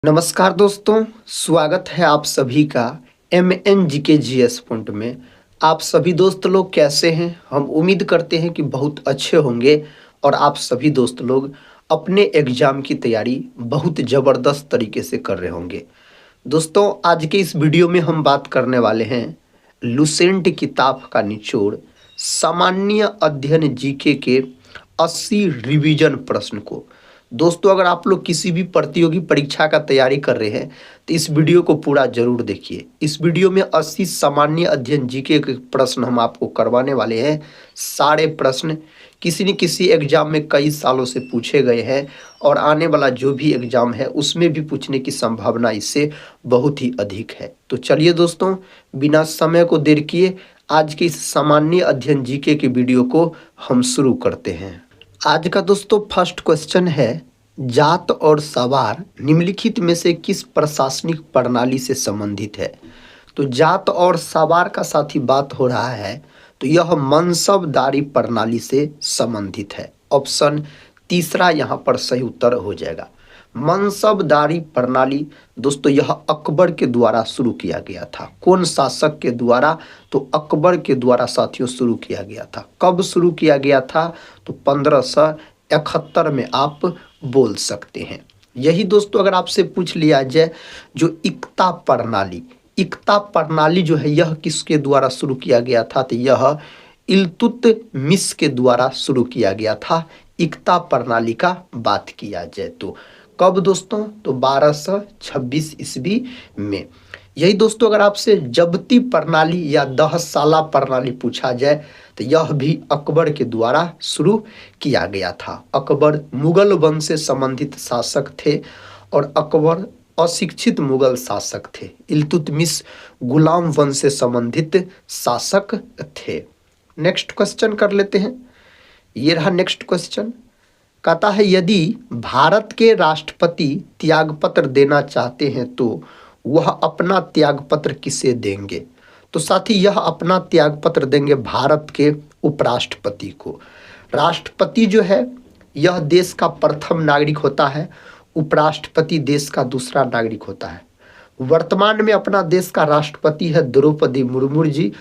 नमस्कार दोस्तों, स्वागत है आप सभी का एम एन जी के जी एस पॉइंट में। आप सभी दोस्त लोग कैसे हैं? हम उम्मीद करते हैं कि बहुत अच्छे होंगे और आप सभी दोस्त लोग अपने एग्जाम की तैयारी बहुत ज़बरदस्त तरीके से कर रहे होंगे। दोस्तों, आज के इस वीडियो में हम बात करने वाले हैं लुसेंट किताब का निचोड़ सामान्य अध्ययन जीके के 80 रिवीजन प्रश्न को। दोस्तों, अगर आप लोग किसी भी प्रतियोगी परीक्षा का तैयारी कर रहे हैं तो इस वीडियो को पूरा जरूर देखिए। इस वीडियो में 80 सामान्य अध्ययन जीके के प्रश्न हम आपको करवाने वाले हैं। सारे प्रश्न किसी न किसी एग्जाम में कई सालों से पूछे गए हैं और आने वाला जो भी एग्जाम है उसमें भी पूछने की संभावना इससे बहुत ही अधिक है। तो चलिए दोस्तों, बिना समय को देर किए आज के इस सामान्य अध्ययन जीके के वीडियो को हम शुरू करते हैं। आज का दोस्तों फर्स्ट क्वेश्चन है, जात और सवार निम्नलिखित में से किस प्रशासनिक प्रणाली से संबंधित है? तो जात और सवार का साथ ही बात हो रहा है तो यह मनसबदारी प्रणाली से संबंधित है। ऑप्शन तीसरा यहाँ पर सही उत्तर हो जाएगा। मनसबदारी प्रणाली दोस्तों यह अकबर के द्वारा शुरू किया गया था। कौन शासक के द्वारा? तो अकबर के द्वारा साथियों शुरू किया गया था। कब शुरू किया गया था? तो 1571 में आप बोल सकते हैं। यही दोस्तों अगर आपसे पूछ लिया जाए जो इक्ता प्रणाली जो है यह किसके द्वारा शुरू किया गया था? तो यह इल्तुतमिश के द्वारा शुरू किया गया था। इक्ता प्रणाली का बात किया जाए तो कब दोस्तों? तो 1226 ईस्वी में। यही दोस्तों अगर आपसे जब्ती प्रणाली या दहशाला प्रणाली पूछा जाए तो यह भी अकबर के द्वारा शुरू किया गया था। अकबर मुगल वंश से संबंधित शासक थे और अकबर अशिक्षित मुगल शासक थे। इल्तुतमिश गुलाम वंश से संबंधित शासक थे। नेक्स्ट क्वेश्चन कर लेते हैं। ये रहा नेक्स्ट क्वेश्चन। कहता है, यदि भारत के राष्ट्रपति त्यागपत्र देना चाहते हैं तो वह अपना त्यागपत्र किसे देंगे? तो साथ ही यह अपना त्यागपत्र देंगे भारत के उपराष्ट्रपति को। राष्ट्रपति जो है यह देश का प्रथम नागरिक होता है, उपराष्ट्रपति देश का दूसरा नागरिक होता है। वर्तमान में अपना देश का राष्ट्रपति है द्रौपदी मुर्मू जी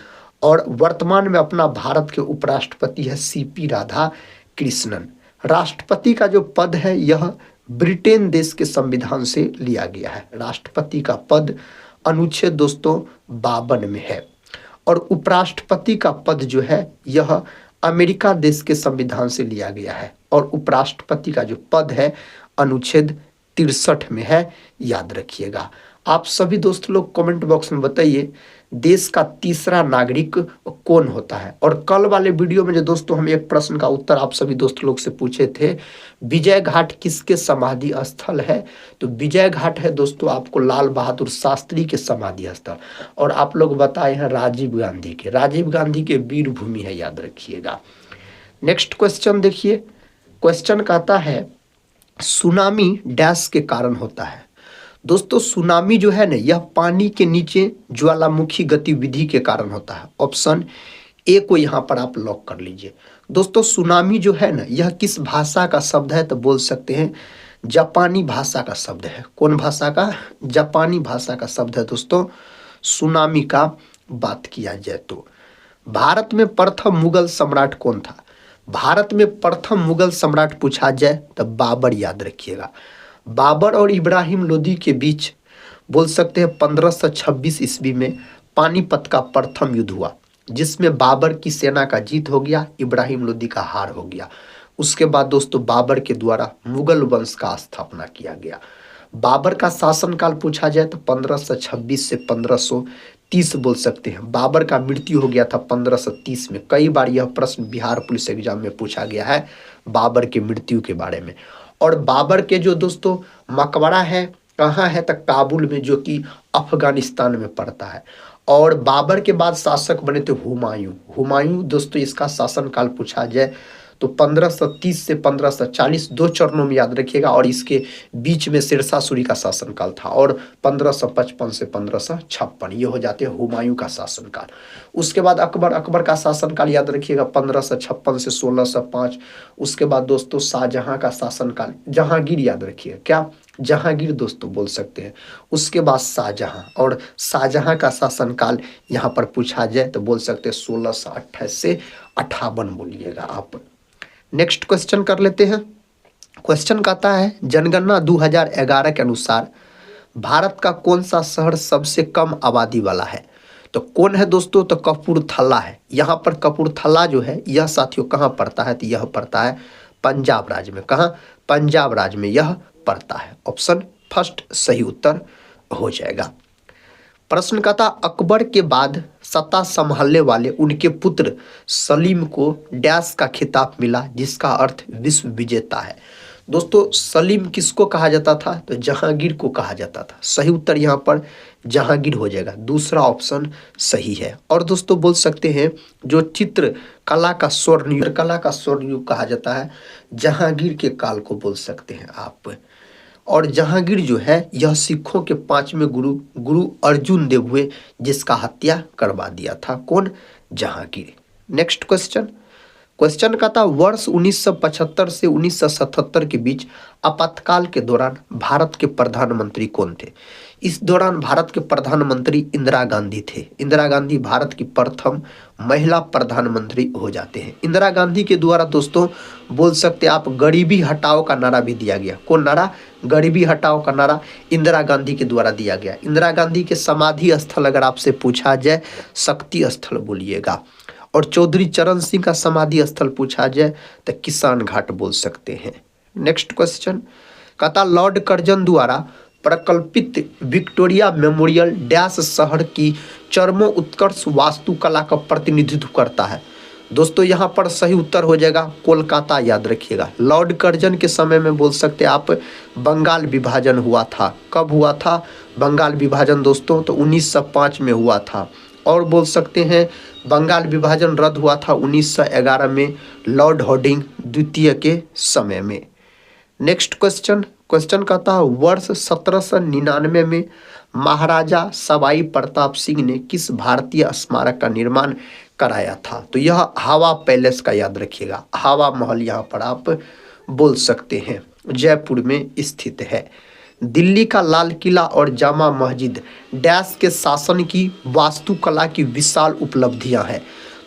और वर्तमान में अपना भारत के उपराष्ट्रपति है सीपी राधा कृष्णन। राष्ट्रपति का जो पद है यह ब्रिटेन देश के संविधान से लिया गया है। राष्ट्रपति का पद अनुच्छेद दोस्तों 52 में है और उपराष्ट्रपति का पद जो है यह अमेरिका देश के संविधान से लिया गया है और उपराष्ट्रपति का जो पद है अनुच्छेद 63 में है। याद रखिएगा। आप सभी दोस्त लोग कमेंट बॉक्स में बताइए देश का तीसरा नागरिक कौन होता है। और कल वाले वीडियो में जो दोस्तों हम एक प्रश्न का उत्तर आप सभी दोस्त लोग से पूछे थे, विजय घाट किसके समाधि स्थल है? तो विजय घाट है दोस्तों आपको लाल बहादुर शास्त्री के समाधि स्थल और आप लोग बताए हैं राजीव गांधी के। राजीव गांधी के वीर भूमि है, याद रखिएगा। नेक्स्ट क्वेश्चन देखिए। क्वेश्चन कहता है, सुनामी डैश के कारण होता है? दोस्तों सुनामी जो है ना यह पानी के नीचे ज्वालामुखी गतिविधि के कारण होता है। ऑप्शन ए को यहाँ पर आप लॉक कर लीजिए। दोस्तों सुनामी जो है ना यह किस भाषा का शब्द है? तो बोल सकते हैं जापानी भाषा का शब्द है। कौन भाषा का? जापानी भाषा का शब्द है दोस्तों सुनामी का बात किया जाए तो। भारत में प्रथम मुगल सम्राट कौन था? भारत में प्रथम मुगल सम्राट पूछा जाए तो बाबर, याद रखिएगा। बाबर और इब्राहिम लोदी के बीच बोल सकते हैं 1526 ईस्वी में पानीपत का प्रथम युद्ध हुआ जिसमें बाबर की सेना का जीत हो गया, इब्राहिम लोदी का हार हो गया। उसके बाद दोस्तों बाबर के द्वारा मुगल वंश का स्थापना किया गया। बाबर का शासनकाल पूछा जाए तो 1526 से 1530 बोल सकते हैं। बाबर का मृत्यु हो गया था 1530 में। कई बार यह प्रश्न बिहार पुलिस एग्जाम में पूछा गया है बाबर के मृत्यु के बारे में। और बाबर के जो दोस्तों मकबरा है कहाँ है? तो काबुल में, जो कि अफगानिस्तान में पड़ता है। और बाबर के बाद शासक बने थे हुमायूं। हुमायूं दोस्तों इसका शासनकाल पूछा जाए तो 1530 से 1540 दो चरणों में याद रखिएगा, और इसके बीच में शेरशाह सूरी का शासनकाल था, और 1555 से 1556 ये हो जाते हैं हुमायूं का शासनकाल। उसके बाद अकबर का शासनकाल याद रखिएगा 1556 से 1605। उसके बाद दोस्तों शाहजहां का शासनकाल, जहांगीर याद रखिएगा, क्या जहांगीर दोस्तों बोल सकते हैं। उसके बाद शाहजहां, और शाहजहां का शासनकाल यहाँ पर पूछा जाए तो बोल सकते हैं 1628 से 58 बोलिएगा आप। नेक्स्ट क्वेश्चन कर लेते हैं। क्वेश्चन कहता है जनगणना 2011 के अनुसार भारत का कौन सा शहर सबसे कम आबादी वाला है? तो कौन है दोस्तों? तो कपूरथला है। यहाँ पर कपूरथला जो है यह साथियों कहाँ पड़ता है? तो यह पड़ता है पंजाब राज्य में। कहाँ? पंजाब राज्य में यह पड़ता है। ऑप्शन फर्स्ट सही उत्तर हो जाएगा। प्रश्न का था अकबर के बाद सत्ता संभालने वाले उनके पुत्र सलीम को डैश का खिताब मिला जिसका अर्थ विश्व विजेता है। दोस्तों सलीम किसको कहा जाता था? तो जहांगीर को कहा जाता था। सही उत्तर यहाँ पर जहांगीर हो जाएगा, दूसरा ऑप्शन सही है। और दोस्तों बोल सकते हैं जो चित्र कला का स्वर्ण युग कहा जाता है, जहांगीर के काल को बोल सकते हैं आप। और जहांगीर जो है यह सिखों के पांचवें गुरु अर्जुन देव हुए जिसका हत्या करवा दिया था। कौन? जहांगीर। नेक्स्ट क्वेश्चन का था वर्ष 1975 से 1977 के बीच आपातकाल के दौरान भारत के प्रधानमंत्री कौन थे? इस दौरान भारत के प्रधानमंत्री इंदिरा गांधी थे। इंदिरा गांधी भारत की प्रथम महिला प्रधानमंत्री हो जाते हैं। इंदिरा गांधी के द्वारा दोस्तों बोल सकते आप गरीबी हटाओ का नारा भी दिया गया। कौन नारा? गरीबी हटाओ का नारा इंदिरा गांधी के द्वारा दिया गया। इंदिरा गांधी के समाधि स्थल अगर आपसे पूछा जाए शक्ति स्थल बोलिएगा, और चौधरी चरण सिंह का समाधि स्थल पूछा जाए तो किसान घाट बोल सकते हैं। नेक्स्ट क्वेश्चन कहता लॉर्ड कर्जन द्वारा प्रकल्पित विक्टोरिया मेमोरियल डैश शहर की चरमोत्कर्ष वास्तुकला का प्रतिनिधित्व करता है। दोस्तों यहाँ पर सही उत्तर हो जाएगा कोलकाता। याद रखिएगा लॉर्ड कर्जन के समय में बोल सकते आप बंगाल विभाजन हुआ था। कब हुआ था बंगाल विभाजन दोस्तों? तो 1905 में हुआ था। और बोल सकते हैं बंगाल विभाजन रद्द हुआ था 1911 में लॉर्ड हार्डिंग द्वितीय के समय में। नेक्स्ट क्वेश्चन कहता है वर्ष 1799 में महाराजा सवाई प्रताप सिंह ने किस भारतीय स्मारक का निर्माण कराया था? तो यह हवा पैलेस का याद रखिएगा, हवा महल यहाँ पर आप बोल सकते हैं, जयपुर में स्थित है। दिल्ली का लाल किला और जामा मस्जिद डैश के शासन की वास्तुकला की विशाल उपलब्धियां हैं।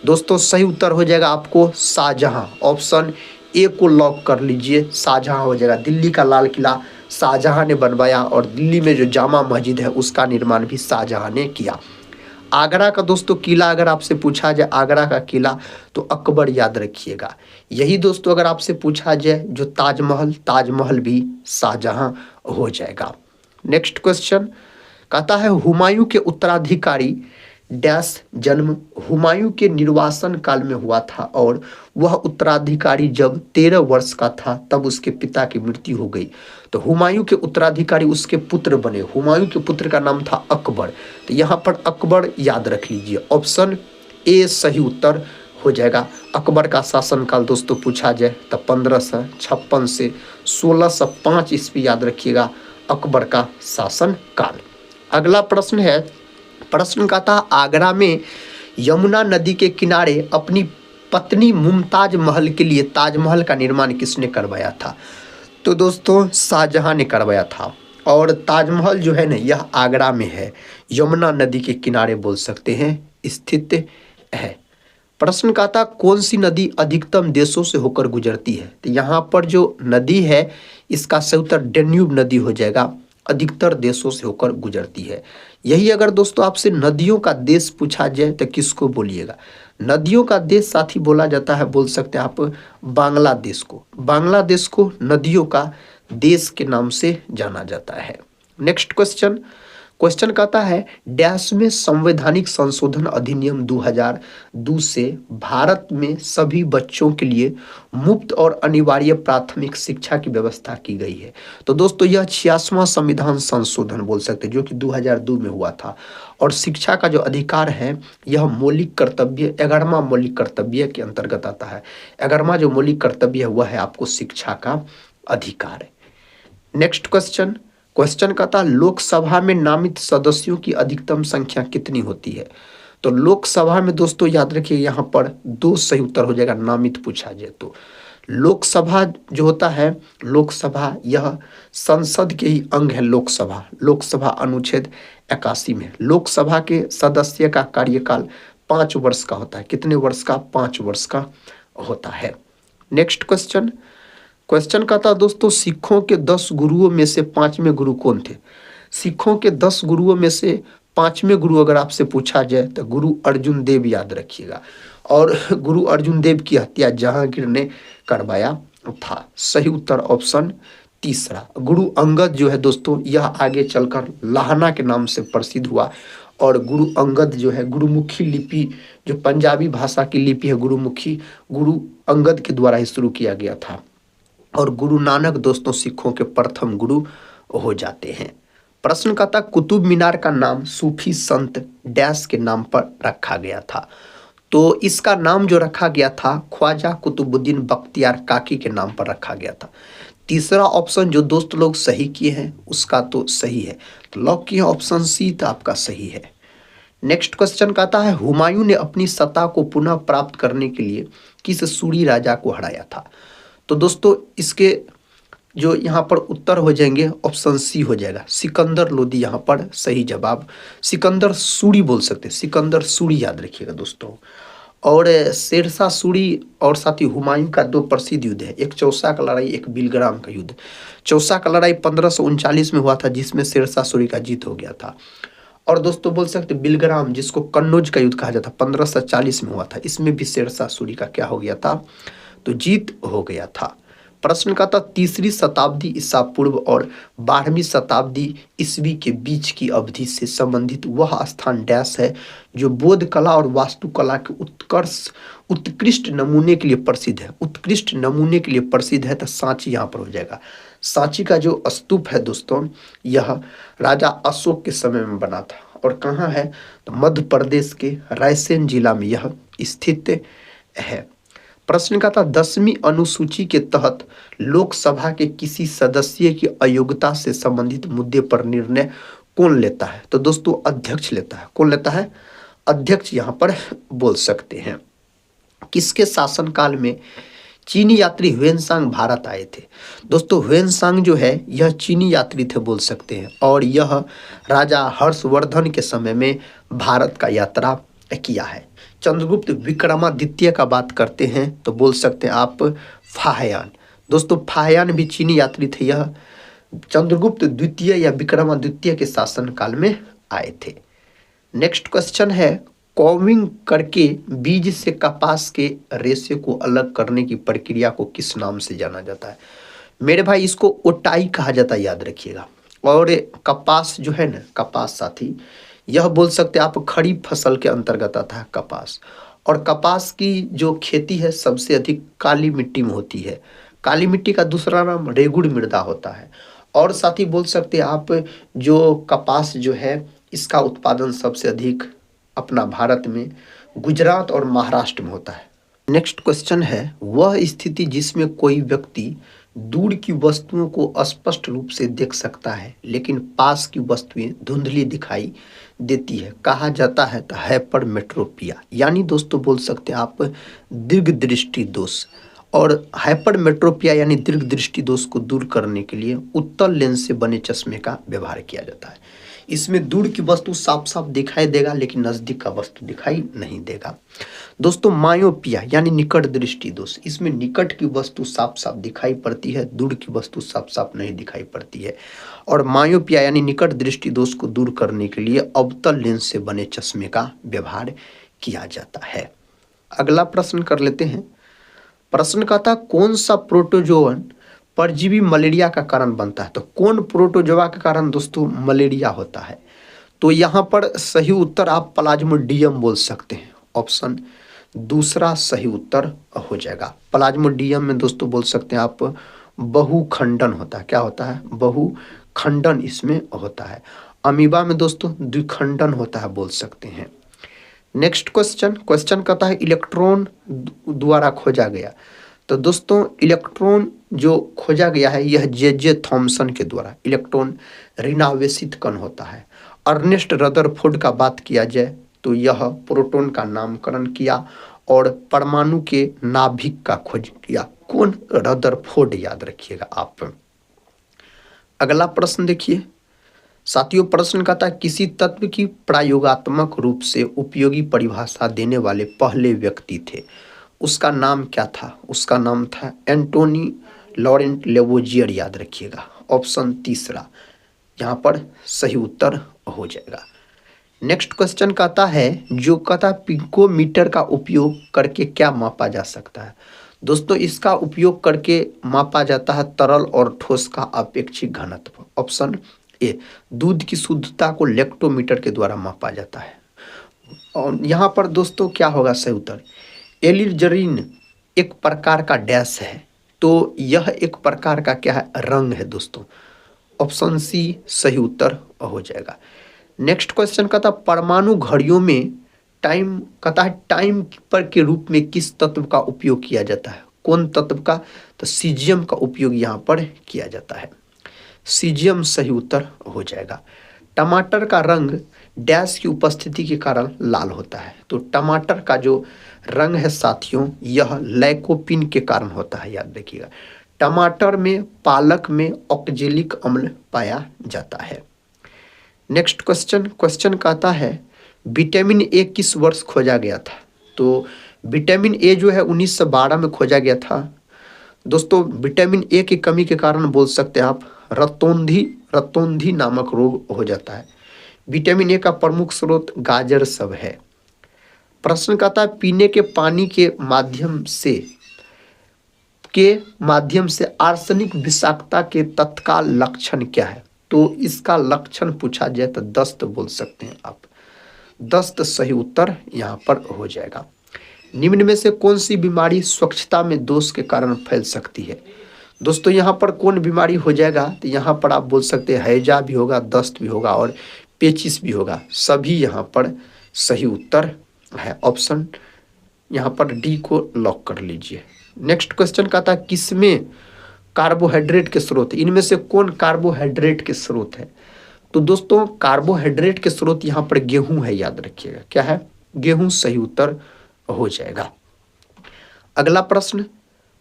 दोस्तों सही उत्तर हो जाएगा आपको शाहजहां। ऑप्शन ए को लॉक कर लीजिए, शाहजहां हो जाएगा। दिल्ली का लाल किला शाहजहां ने बनवाया, और दिल्ली में जो जामा मस्जिद है उसका निर्माण भी शाहजहां ने किया। आगरा का दोस्तों किला अगर आपसे पूछा जाए आगरा का किला तो अकबर याद रखिएगा। यही दोस्तों अगर आपसे पूछा जाए जो ताजमहल भी शाहजहां हो जाएगा। नेक्स्ट क्वेश्चन कहता है हुमायूं के उत्तराधिकारी डैश जन्म हुमायूं के निर्वासन काल में हुआ था, और वह उत्तराधिकारी जब 13 वर्ष का था तब उसके पिता की मृत्यु हो गई। तो हुमायूं के उत्तराधिकारी उसके पुत्र बने। हुमायूं के पुत्र का नाम था अकबर। तो यहाँ पर अकबर याद रख लीजिए, ऑप्शन ए सही उत्तर हो जाएगा। अकबर का शासनकाल दोस्तों पूछा जाए तो 1556 से 1605 ईस्वी याद रखिएगा अकबर का शासनकाल। अगला प्रश्न है, प्रश्न का था आगरा में यमुना नदी के किनारे अपनी पत्नी मुमताज महल के लिए ताजमहल का निर्माण किसने करवाया था? तो दोस्तों शाहजहां ने करवाया था। और ताजमहल जो है ना यह आगरा में है, यमुना नदी के किनारे बोल सकते हैं स्थित है। प्रश्न का था कौन सी नदी अधिकतम देशों से होकर गुजरती है? तो यहाँ पर जो नदी है इसका सही उत्तर डेन्यूब नदी हो जाएगा, अधिकतर देशों से होकर गुजरती है। यही अगर दोस्तों आपसे नदियों का देश पूछा जाए तो किसको बोलिएगा? नदियों का देश साथी बोला जाता है, बोल सकते हैं आप बांग्लादेश को। बांग्लादेश को नदियों का देश के नाम से जाना जाता है। नेक्स्ट क्वेश्चन कहता है डैश में संवैधानिक संशोधन अधिनियम 2002 से भारत में सभी बच्चों के लिए मुफ्त और अनिवार्य प्राथमिक शिक्षा की व्यवस्था की गई है। तो दोस्तों यह 86वां संविधान संशोधन बोल सकते हैं जो कि 2002 में हुआ था। और शिक्षा का जो अधिकार है यह मौलिक कर्तव्य 11वां मौलिक कर्तव्य के अंतर्गत आता है। 11वां जो मौलिक कर्तव्य है वह है आपको शिक्षा का अधिकार है। नेक्स्ट क्वेश्चन, क्वेश्चन कहता है लोकसभा में नामित सदस्यों की अधिकतम संख्या कितनी होती है। तो लोकसभा में दोस्तों याद रखिए यहाँ पर 2 सही उत्तर हो जाएगा, नामित पूछा जाए तो। लोकसभा जो होता है, लोकसभा यह संसद के ही अंग है। लोकसभा, लोकसभा अनुच्छेद 81 में लोकसभा के सदस्य का कार्यकाल 5 वर्ष का होता है। कितने वर्ष का? 5 वर्ष का होता है। नेक्स्ट क्वेश्चन, क्वेश्चन कहता है दोस्तों सिखों के 10 गुरुओं में से 5वें गुरु कौन थे। सिखों के 10 गुरुओं में से 5वें गुरु अगर आपसे पूछा जाए तो गुरु अर्जुन देव याद रखिएगा। और गुरु अर्जुन देव की हत्या जहांगीर ने करवाया था। सही उत्तर ऑप्शन तीसरा। गुरु अंगद जो है दोस्तों यह आगे चलकर लाहना के नाम से प्रसिद्ध हुआ। और गुरु अंगद जो है गुरुमुखी लिपि, जो पंजाबी भाषा की लिपि है गुरुमुखी, गुरु अंगद के द्वारा ही शुरू किया गया था। और गुरु नानक दोस्तों सिखों के प्रथम गुरु हो जाते हैं। प्रश्न का था कुतुब मीनार का नाम सूफी संत डैश के नाम पर रखा गया था। तो इसका नाम जो रखा गया था ख्वाजा कुतुबुद्दीन बख्तियार काकी के नाम पर रखा गया था। तीसरा ऑप्शन जो दोस्त लोग सही किए हैं उसका तो सही है, तो लॉक किया ऑप्शन सी तो आपका सही है। नेक्स्ट क्वेश्चन कहता है हुमायूं ने अपनी सत्ता को पुनः प्राप्त करने के लिए किस सूरी राजा को हराया था। तो दोस्तों इसके जो यहाँ पर उत्तर हो जाएंगे ऑप्शन सी हो जाएगा, सिकंदर लोदी यहाँ पर सही जवाब। सिकंदर सूरी बोल सकते हैं, सिकंदर सूरी याद रखिएगा दोस्तों। और शेरशाह सूरी और साथ ही हुमायूं का 2 प्रसिद्ध युद्ध है, एक चौसा का लड़ाई, एक बिलग्राम का युद्ध। चौसा का लड़ाई 1539 में हुआ था जिसमें शेरशाह सूरी का जीत हो गया था। और दोस्तों बोल सकते बिलग्राम जिसको कन्नौज का युद्ध कहा जाता 1540 में हुआ था, इसमें भी शेरशाह सूरी का क्या हो गया था, तो जीत हो गया था। प्रश्न का था 3री शताब्दी ईसा पूर्व और 12वीं शताब्दी ईस्वी के बीच की अवधि से संबंधित वह स्थान डैश है जो बौद्ध कला और वास्तुकला के उत्कृष्ट नमूने के लिए प्रसिद्ध है। उत्कृष्ट नमूने के लिए प्रसिद्ध है तो सांची यहाँ पर हो जाएगा। सांची का जो स्तूप है दोस्तों यह राजा अशोक के समय में बना था और कहाँ है, तो मध्य प्रदेश के रायसेन जिला में यह स्थित है। प्रश्न का था 10वीं अनुसूची के तहत लोकसभा के किसी सदस्य की अयोग्यता से संबंधित मुद्दे पर निर्णय कौन लेता है। तो दोस्तों अध्यक्ष लेता है। कौन लेता है? अध्यक्ष यहाँ पर बोल सकते हैं। किसके शासनकाल में चीनी यात्री ह्वेनसांग भारत आए थे। दोस्तों ह्वेनसांग जो है यह चीनी यात्री थे बोल सकते हैं और यह राजा हर्षवर्धन के समय में भारत का यात्रा किया है। चंद्रगुप्त विक्रमादित्य का बात करते हैं तो बोल सकते हैं आप फाहयान। दोस्तों फाहयान भी चीनी यात्री थे, यह चंद्रगुप्त द्वितीय या विक्रमादित्य के शासनकाल में आए थे। नेक्स्ट क्वेश्चन है कॉविंग करके बीज से कपास के रेशे को अलग करने की प्रक्रिया को किस नाम से जाना जाता है। मेरे भाई इसको ओटाई कहा जाता है याद रखिएगा। और कपास जो है ना, कपास साथी यह बोल सकते हैं आप खरीफ फसल के अंतर्गत आता है कपास। और कपास की जो खेती है सबसे अधिक काली मिट्टी में होती है। काली मिट्टी का दूसरा नाम रेगुड़ मृदा होता है। और साथ ही बोल सकते हैं आप जो कपास जो है इसका उत्पादन सबसे अधिक अपना भारत में गुजरात और महाराष्ट्र में होता है। नेक्स्ट क्वेश्चन है वह स्थिति जिसमें कोई व्यक्ति दूर की वस्तुओं को स्पष्ट रूप से देख सकता है लेकिन पास की वस्तुएं धुंधली दिखाई देती है कहा जाता है तो हाइपरमेट्रोपिया। यानी दोस्तों बोल सकते हैं आप दीर्घ दृष्टि दोष। और हाइपरमेट्रोपिया यानी दीर्घ दृष्टि दोष को दूर करने के लिए उत्तल लेंस से बने चश्मे का व्यवहार किया जाता है। इसमें दूर की वस्तु साफ साफ दिखाई देगा लेकिन नजदीक का वस्तु दिखाई नहीं देगा। दोस्तों मायोपिया यानी निकट दृष्टि दोष, इसमें निकट की वस्तु साफ साफ दिखाई पड़ती है, दूर की वस्तु साफ साफ नहीं दिखाई पड़ती है। और मायोपिया यानी निकट दृष्टि दोष को दूर करने के लिए अवतल लेंस से बने चश्मे का व्यवहार किया जाता है। अगला प्रश्न कर लेते हैं। प्रश्न का था कौन सा प्रोटोजोअन परजीवी मलेरिया का कारण बनता है। तो कौन प्रोटोजोआ के कारण दोस्तों मलेरिया होता है। तो यहाँ पर सही उत्तर आप प्लाज्मोडियम बोल सकते हैं। ऑप्शन दूसरा सही उत्तर हो जाएगा। प्लाज्मोडियम में दोस्तों बोल सकते हैं आप बहुखंडन होता है। क्या होता है? बहुखंडन इसमें होता है। अमीबा में दोस्तों द्विखंडन होता है बोल सकते हैं। नेक्स्ट क्वेश्चन कहता है इलेक्ट्रॉन द्वारा खोजा गया। तो दोस्तों इलेक्ट्रॉन जो खोजा गया है यह जे थॉमसन के द्वारा इलेक्ट्रॉन ऋणावेशित कण होता है। अर्नेस्ट रदरफोर्ड का बात किया जाए तो यह प्रोटॉन का नामकरण किया और परमाणु के नाभिक का खोज किया। कौन? रदरफोर्ड, याद रखिएगा आप। अगला प्रश्न देखिए साथियों, प्रश्न कहता है किसी तत्व की प्रयोगात्मक रूप से उपयोगी परिभाषा देने वाले पहले व्यक्ति थे, उसका नाम क्या था? उसका नाम था एंटोनी लॉरेंट लेवोजियर, याद रखिएगा। ऑप्शन तीसरा यहाँ पर सही उत्तर हो जाएगा। नेक्स्ट क्वेश्चन कहता है जो कहता है पिकोमीटर का उपयोग करके क्या मापा जा सकता है? दोस्तों इसका उपयोग करके मापा जाता है तरल और ठोस का अपेक्षिक घनत्व। ऑप्शन ए, दूध की शुद्धता को लेक्टोमीटर के द्वारा मापा जाता है। और यहाँ पर दोस्तों क्या होगा सही उत्तर? एलिजरीन एक प्रकार का डैश है, तो यह एक प्रकार का क्या है? रंग है दोस्तों। ऑप्शन सी सही उत्तर हो जाएगा। नेक्स्ट क्वेश्चन कहता है परमाणु घड़ियों में टाइम कहता है टाइम कीपर के रूप में किस तत्व का उपयोग किया जाता है? कौन तत्व का? तो सीजियम का उपयोग यहाँ पर किया जाता है। सीजियम सही उत्तर हो जाएगा। टमाटर का रंग डैश की उपस्थिति के कारण लाल होता है, तो टमाटर का जो रंग है साथियों यह लाइकोपिन के कारण होता है, याद रखिएगा। टमाटर में पालक में ऑक्जेलिक अम्ल पाया जाता है। नेक्स्ट क्वेश्चन कहता है विटामिन ए किस वर्ष खोजा गया था? तो विटामिन ए जो है 1912 में खोजा गया था। दोस्तों विटामिन ए की कमी के कारण बोल सकते हैं आप रतौंधी नामक रोग हो जाता है। विटामिन ए का प्रमुख स्रोत गाजर सब है। प्रश्न कहता है पीने के पानी के माध्यम से आर्सेनिक विषाक्तता के तत्काल लक्षण क्या है? तो इसका लक्षण पूछा जाए तो दस्त बोल सकते हैं आप। दस्त सही उत्तर यहाँ पर हो जाएगा। निम्न में से कौन सी बीमारी स्वच्छता में दोष के कारण फैल सकती है? दोस्तों यहाँ पर कौन बीमारी हो जाएगा? तो यहाँ पर आप बोल सकते हैं हैजा भी होगा, दस्त भी होगा और पेचिस भी होगा। सभी यहाँ पर सही उत्तर है। ऑप्शन यहाँ पर डी को लॉक कर लीजिए। नेक्स्ट क्वेश्चन कहता है किसमें कार्बोहाइड्रेट के स्रोत है? इनमें से कौन कार्बोहाइड्रेट के स्रोत है? तो दोस्तों कार्बोहाइड्रेट के स्रोत यहाँ पर गेहूं है, याद रखिएगा। क्या है? गेहूं सही उत्तर हो जाएगा। अगला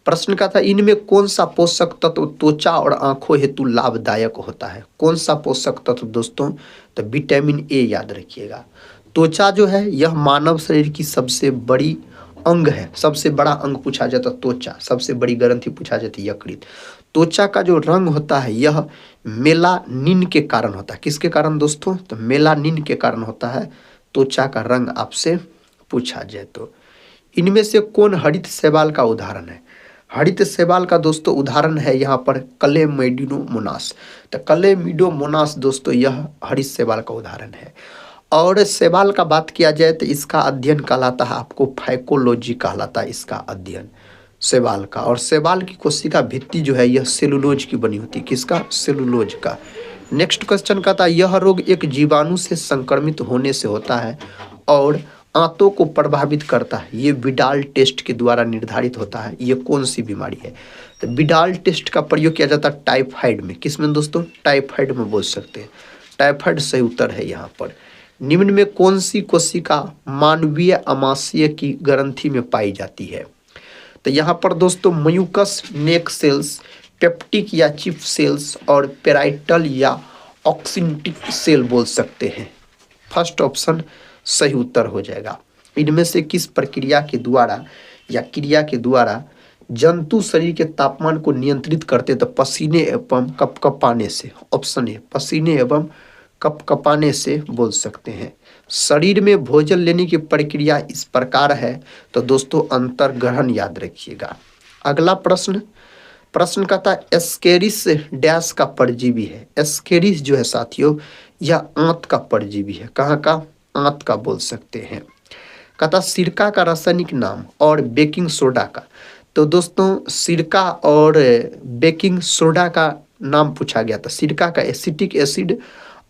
प्रश्न का था इनमें कौन सा पोषक तत्व त्वचा और आंखों हेतु लाभदायक होता है? कौन सा पोषक तत्व दोस्तों? तो विटामिन ए, याद रखिएगा। त्वचा जो है यह मानव शरीर की सबसे बड़ी अंग है। सबसे बड़ा अंग पूछा जाता है त्वचा, सबसे बड़ी ग्रंथि पूछा जाती है यकृत। त्वचा का जो रंग होता है यह मेलानिन के कारण होता है। किसके कारण दोस्तों? तो मेलानिन के कारण होता है त्वचा का रंग, आपसे पूछा जाए तो। इनमें से कौन हरित शैवाल का उदाहरण है? हरित शैवाल का दोस्तों उदाहरण है यहाँ पर क्लेमिडोमोनास। तो क्लेमिडोमोनास दोस्तों यह हरित शैवाल का उदाहरण है। और शैवाल का बात किया जाए तो इसका अध्ययन कहलाता है आपको फाइकोलॉजी कहलाता है, इसका अध्ययन शैवाल का। और शैवाल की कोशिका भित्ति जो है यह सेलुलोज की बनी होती है। किसका? सेलुलोज का। नेक्स्ट क्वेश्चन कहता है यह रोग एक जीवाणु से संक्रमित होने से होता है और आंतों को प्रभावित करता है। ये विडाल टेस्ट के द्वारा निर्धारित होता है। ये कौन सी बीमारी है? तो विडाल टेस्ट का प्रयोग किया जाता है टाइफाइड में। किसमें दोस्तों? टाइफाइड में बोल सकते हैं। टाइफाइड सही उत्तर है यहाँ पर। निम्न में कौन सी कोशिका मानवीय आमाशय की ग्रंथि में पाई जाती है? तो यहाँ पर दोस्तों म्यूकस नेक सेल्स, पेप्टिक या चिफ सेल्स और पेराइटल या ऑक्सिंटिक सेल बोल सकते हैं। फर्स्ट ऑप्शन सही उत्तर हो जाएगा। इनमें से किस प्रक्रिया के द्वारा या क्रिया के द्वारा जंतु शरीर के तापमान को नियंत्रित करते? तो पसीने एवं कपकपाने से। ऑप्शन ए, पसीने एवं कपकपाने से बोल सकते हैं। शरीर में भोजन लेने की प्रक्रिया इस प्रकार है, तो दोस्तों अंतर्ग्रहण, याद रखिएगा। अगला प्रश्न प्रश्न कहता है एस्केरिस डैश का परजीवी है। एस्केरिस जो है साथियों यह आंत का परजीवी है। कहाँ का? आंत का बोल सकते हैं। कहता सिरका का रासायनिक नाम और बेकिंग सोडा का। तो दोस्तों सिरका और बेकिंग सोडा का नाम पूछा गया था। सिरका का एसिटिक एसिड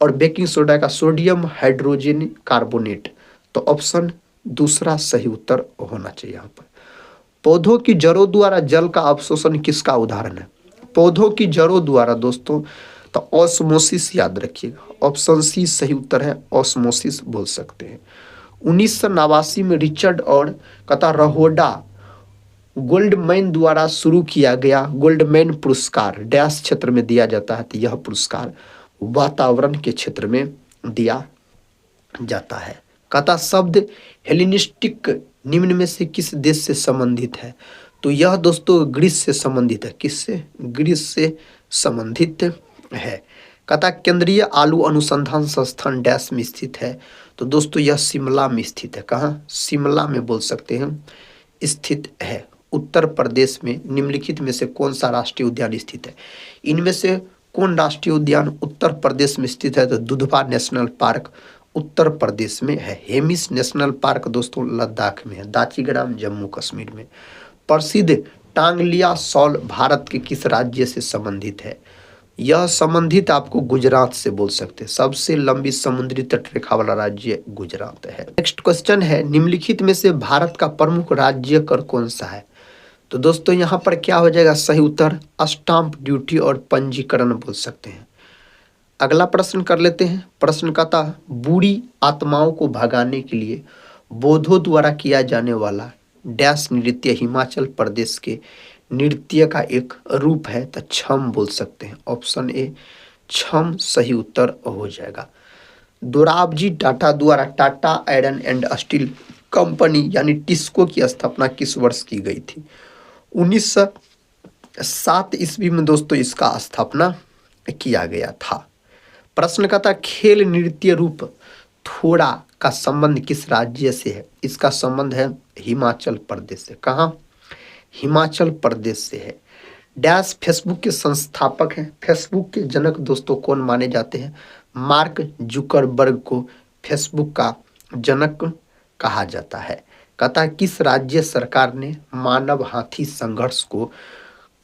और बेकिंग सोडा का सोडियम हाइड्रोजन कार्बोनेट। तो ऑप्शन दूसरा सही उत्तर होना चाहिए यहाँ पर। पौधों की जड़ों द्वारा जल का अवशोषण किसका उदाहरण है? पौधों की जड़ों द्वारा दोस्तों तो ऑस्मोसिस याद रखिएगा। ऑप्शन सी सही उत्तर है, ऑस्मोसिस बोल सकते हैं। 1989 में रिचर्ड और कथा रहोडा गोल्डमैन द्वारा शुरू किया गया गोल्डमैन पुरस्कार डैश क्षेत्र में दिया जाता है। तो यह पुरस्कार वातावरण के क्षेत्र में दिया जाता है। कथा शब्द हेलेनिस्टिक निम्न में से किस देश से संबंधित है? तो यह दोस्तों ग्रीस से संबंधित है। किससे? ग्रीस से संबंधित है। कथा केंद्रीय आलू अनुसंधान संस्थान डैश में स्थित है। तो दोस्तों यह शिमला में स्थित है। कहाँ? शिमला में बोल सकते हैं स्थित है। उत्तर प्रदेश में निम्नलिखित में से कौन सा राष्ट्रीय उद्यान स्थित है? इनमें से कौन राष्ट्रीय उद्यान उत्तर प्रदेश में स्थित है? तो दुधवा नेशनल पार्क उत्तर प्रदेश में है। हेमिस नेशनल पार्क दोस्तों लद्दाख में है। दाचीग्राम जम्मू कश्मीर में। प्रसिद्ध टांगलिया शॉल भारत के किस राज्य से संबंधित है? यह संबंधित आपको गुजरात से बोल सकते हैं। सबसे लंबी समुद्री तटरेखा वाला राज्य गुजरात है। नेक्स्ट क्वेश्चन है निम्नलिखित में से भारत का प्रमुख राज्य कर कौन सा है? तो दोस्तों यहाँ पर क्या हो जाएगा सही उत्तर? स्टाम्प ड्यूटी और पंजीकरण बोल सकते हैं। अगला प्रश्न कर लेते हैं। प्रश्न का था बुरी आत्माओं को भगाने के लिए बौद्धों द्वारा किया जाने वाला डैश नृत्य हिमाचल प्रदेश के नृत्य का एक रूप है। तो छम बोल सकते हैं। ऑप्शन ए छम सही उत्तर हो जाएगा। दोराबजी टाटा द्वारा Tata iron and steel company यानी टिस्को की स्थापना किस वर्ष की गई थी? 1907 ईस्वी में दोस्तों इसका स्थापना किया गया था। प्रश्न का था खेल नृत्य रूप थोड़ा का संबंध किस राज्य से है? इसका संबंध है हिमाचल प्रदेश से। कहाँ? हिमाचल प्रदेश से है। डैश फेसबुक के संस्थापक हैं। फेसबुक के जनक दोस्तों कौन माने जाते हैं? मार्क जुकरबर्ग को फेसबुक का जनक कहा जाता है। कहता है किस राज्य सरकार ने मानव हाथी संघर्ष को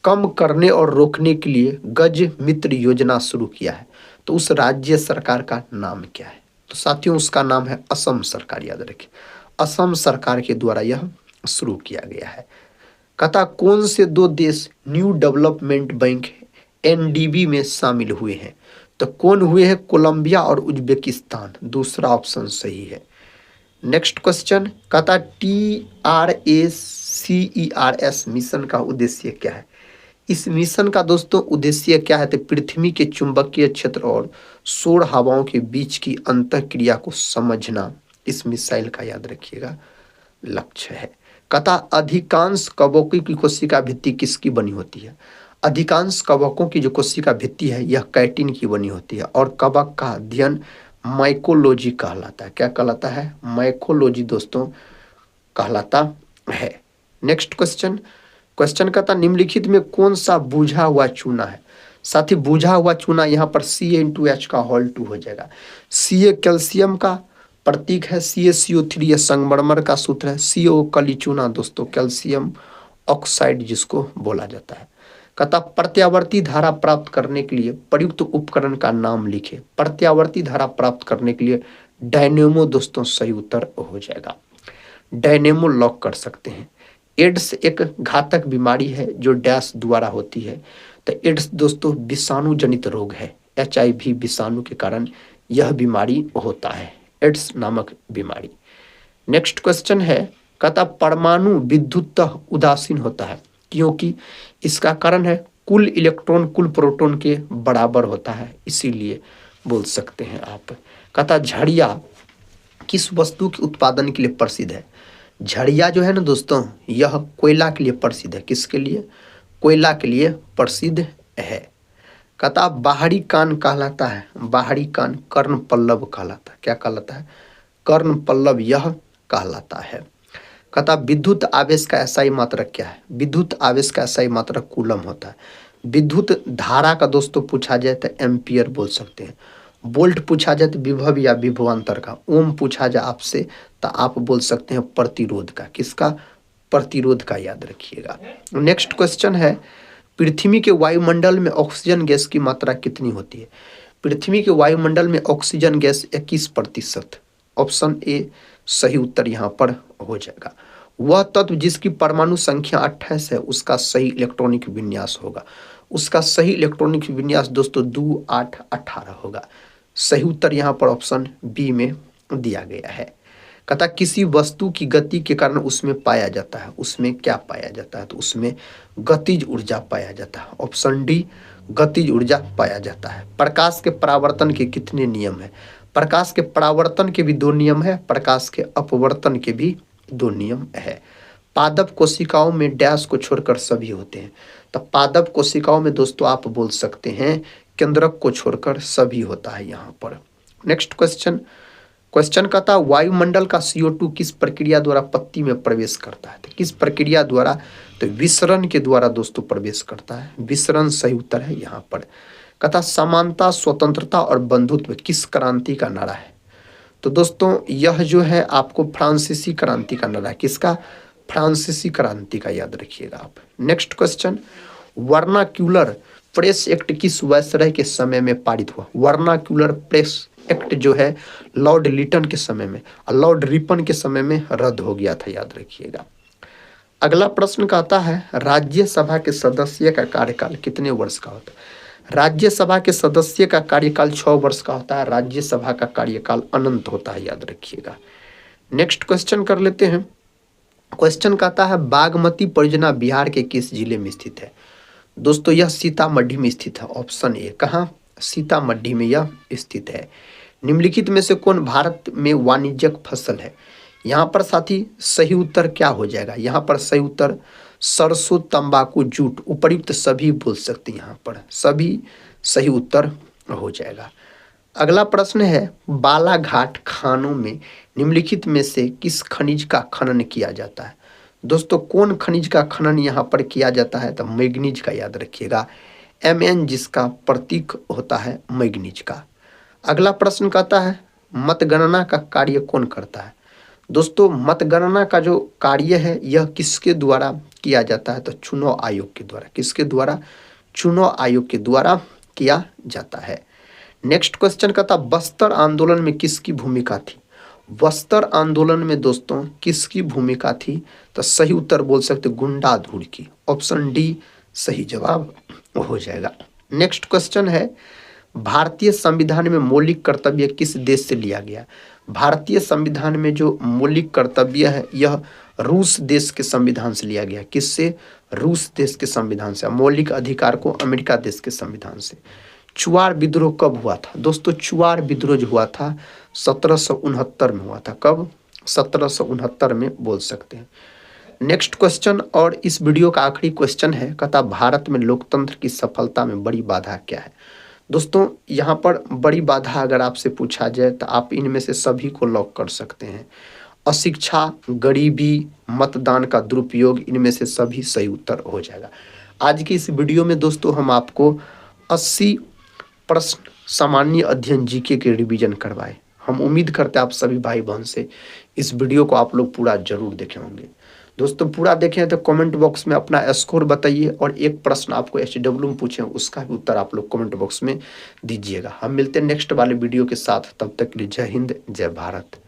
कम करने और रोकने के लिए गज मित्र योजना शुरू किया है? तो उस राज्य सरकार का नाम क्या है? तो साथियों उसका नाम है असम सरकार। याद रखें असम सरकार के द्वारा यह शुरू किया गया है। कहता कौन से दो देश न्यू डेवलपमेंट बैंक एनडीबी में शामिल हुए हैं? तो कौन हुए हैं? कोलंबिया और उज्बेकिस्तान। दूसरा ऑप्शन सही है। नेक्स्ट क्वेश्चन कहता TRACERS मिशन का उद्देश्य क्या है? इस मिशन का दोस्तों उद्देश्य क्या है? तो पृथ्वी के चुंबकीय क्षेत्र और सौर हवाओं के बीच की अंतःक्रिया को समझना इस मिसाइल का याद रखिएगा लक्ष्य है। कहता अधिकांश कवकों की कोशिका भित्ति किसकी बनी होती है? अधिकांश कवकों की जो कोशिका भित्ति है यह कैटिन की बनी होती है और कवक का अध्ययन माइकोलॉजी कहलाता है। क्या कहलाता है? माइकोलॉजी दोस्तों कहलाता है। नेक्स्ट क्वेश्चन कहता निम्नलिखित में कौन सा बुझा हुआ चूना है? साथ ही बुझा हुआ चूना यहाँ पर Ca(H) का होल 2 हो जाएगा। Ca कैल्शियम का प्रतीक है। CaCO3 यह संगमरमर का सूत्र है। CO कली चूना दोस्तों कैल्शियम ऑक्साइड जिसको बोला जाता है। कहता प्रत्यावर्ती धारा प्राप्त करने के लिए प्रयुक्त उपकरण का नाम लिखे। प्रत्यावर्ती धारा प्राप्त करने के लिए डायनेमो दोस्तों सही उत्तर हो जाएगा। डायनेमो लॉक कर सकते हैं। एड्स एक घातक बीमारी है जो डैश द्वारा होती है। तो एड्स दोस्तों विषाणु जनित रोग है। HIV विषाणु के कारण यह बीमारी होता है, एड्स नामक बीमारी। नेक्स्ट क्वेश्चन है कहता परमाणु विद्युतः उदासीन होता है क्योंकि इसका कारण है कुल इलेक्ट्रॉन कुल प्रोटॉन के बराबर होता है, इसीलिए बोल सकते हैं आप। कहता झड़िया किस वस्तु के उत्पादन के लिए प्रसिद्ध है? झड़िया जो है ना दोस्तों यह कोयला के लिए प्रसिद्ध है। किसके लिए? कोयला के लिए प्रसिद्ध है। कहता बाहरी कान कहलाता है। बाहरी कान कर्ण पल्लव कहलाता है। क्या कहलाता है? कर्ण पल्लव यह कहलाता है। कहता विद्युत आवेश का SI मात्रक क्या है? विद्युत आवेश का SI मात्रक कूलम होता है। विद्युत धारा का दोस्तों पूछा जाए तो एम्पियर बोल सकते हैं। वोल्ट पूछा जाए तो विभव या विभवांतर का। ओम पूछा जाए आपसे तो आप बोल सकते हैं प्रतिरोध का। किसका? प्रतिरोध का, याद रखिएगा। नेक्स्ट क्वेश्चन है, पृथ्वी के वायुमंडल में ऑक्सीजन गैस की मात्रा कितनी होती है? पृथ्वी के वायुमंडल में ऑक्सीजन गैस 21%। ऑप्शन ए सही उत्तर यहाँ पर हो जाएगा। वह तत्व जिसकी परमाणु संख्या 28 है उसका सही इलेक्ट्रॉनिक विन्यास होगा। उसका सही इलेक्ट्रॉनिक विन्यास दोस्तों 2 8 18 होगा। सही उत्तर यहाँ पर ऑप्शन बी में दिया गया है। कहता किसी वस्तु की गति के कारण उसमें पाया जाता है, उसमें क्या पाया जाता है? तो उसमें गतिज ऊर्जा पाया जाता है। ऑप्शन डी गतिज ऊर्जा पाया जाता है। प्रकाश के परावर्तन के कितने नियम है? प्रकाश के परावर्तन के भी 2 नियम है, प्रकाश के अपवर्तन के भी 2 नियम है। पादप कोशिकाओं में डैश को छोड़कर सभी होते हैं। तो पादप कोशिकाओं में दोस्तों आप बोल सकते हैं केंद्रक को छोड़कर सभी होता है यहाँ पर। नेक्स्ट क्वेश्चन कहता है वायुमंडल का CO2 किस प्रक्रिया द्वारा पत्ती में प्रवेश करता है? तो किस प्रक्रिया द्वारा? तो विसरण के द्वारा दोस्तों प्रवेश करता है। विसरण सही उत्तर है यहाँ पर। कहता समानता, स्वतंत्रता और बंधुत्व किस क्रांति का नारा है? तो दोस्तों यह जो है आपको फ्रांसीसी क्रांति का नारा है। किसका? फ्रांसीसी क्रांति का, याद रखिएगा आप। Next question, vernacular press act किस वायसराय के समय में पारित हुआ? वर्नाक्यूलर प्रेस एक्ट जो है लॉर्ड लिटन के समय में और लॉर्ड रिपन के समय में रद्द हो गया था, याद रखिएगा। अगला प्रश्न कहता है राज्यसभा के सदस्य का कार्यकाल कितने वर्ष का होता है? राज्यसभा के सदस्य का कार्यकाल 6 वर्ष का होता है। राज्यसभा का कार्यकाल अनंत होता है, याद रखिएगा। नेक्स्ट क्वेश्चन कर लेते हैं। क्वेश्चन कहता है बागमती परियोजना बिहार के किस जिले में स्थित है? दोस्तों यह सीतामढ़ी में स्थित है। Option A. कहाँ? सीतामढ़ी में यह स्थित है। निम्नलिखित में से कौन भारत में वाणिज्यिक फसल है? यहाँ पर साथी सही उत्तर क्या हो जाएगा? यहाँ पर सही उत्तर सरसों, तंबाकू, जूट, उपर्युक्त सभी बोल सकते हैं। यहाँ पर सभी सही उत्तर हो जाएगा। अगला प्रश्न है बालाघाट खानों में निम्नलिखित में से किस खनिज का खनन किया जाता है? दोस्तों कौन खनिज का खनन यहाँ पर किया जाता है? तो मैग्नीज का, याद रखिएगा। Mn जिसका प्रतीक होता है मैग्नीज का। अगला प्रश्न कहता है मतगणना का कार्य कौन करता है? दोस्तों मतगणना का जो कार्य है यह किसके द्वारा किया जाता है? तो चुनाव आयोग के द्वारा। किसके द्वारा? चुनाव आयोग के द्वारा किया जाता है। नेक्स्ट क्वेश्चन कहता बस्तर आंदोलन में किसकी भूमिका थी? बस्तर आंदोलन में दोस्तों किसकी भूमिका थी? तो सही उत्तर बोल सकते गुंडाधुर की। ऑप्शन डी सही जवाब हो जाएगा। नेक्स्ट क्वेश्चन है भारतीय संविधान में मौलिक कर्तव्य किस देश से लिया गया? भारतीय संविधान में जो मौलिक कर्तव्य है यह रूस देश के संविधान से लिया गया। किससे? रूस देश के संविधान से। मौलिक अधिकार को अमेरिका देश के संविधान से। चुआर विद्रोह कब हुआ था? दोस्तों चुआर विद्रोह जो हुआ था 1769 में हुआ था। कब? 1769 में बोल सकते हैं। नेक्स्ट क्वेश्चन और इस वीडियो का आखिरी क्वेश्चन है, कहता भारत में लोकतंत्र की सफलता में बड़ी बाधा क्या है? दोस्तों यहाँ पर बड़ी बाधा अगर आपसे पूछा जाए तो आप इनमें से सभी को लॉक कर सकते हैं। अशिक्षा, गरीबी, मतदान का दुरुपयोग, इनमें से सभी सही उत्तर हो जाएगा। आज की इस वीडियो में दोस्तों हम आपको 80 प्रश्न सामान्य अध्ययन जीके के रिवीजन करवाए। हम उम्मीद करते हैं आप सभी भाई बहन से इस वीडियो को आप लोग पूरा जरूर देखे होंगे। दोस्तों पूरा देखें तो कमेंट बॉक्स में अपना स्कोर बताइए और एक प्रश्न आपको HW में पूछे उसका भी उत्तर आप लोग कमेंट बॉक्स में दीजिएगा। हम मिलते हैं नेक्स्ट वाले वीडियो के साथ, तब तक के लिए जय हिंद, जय भारत।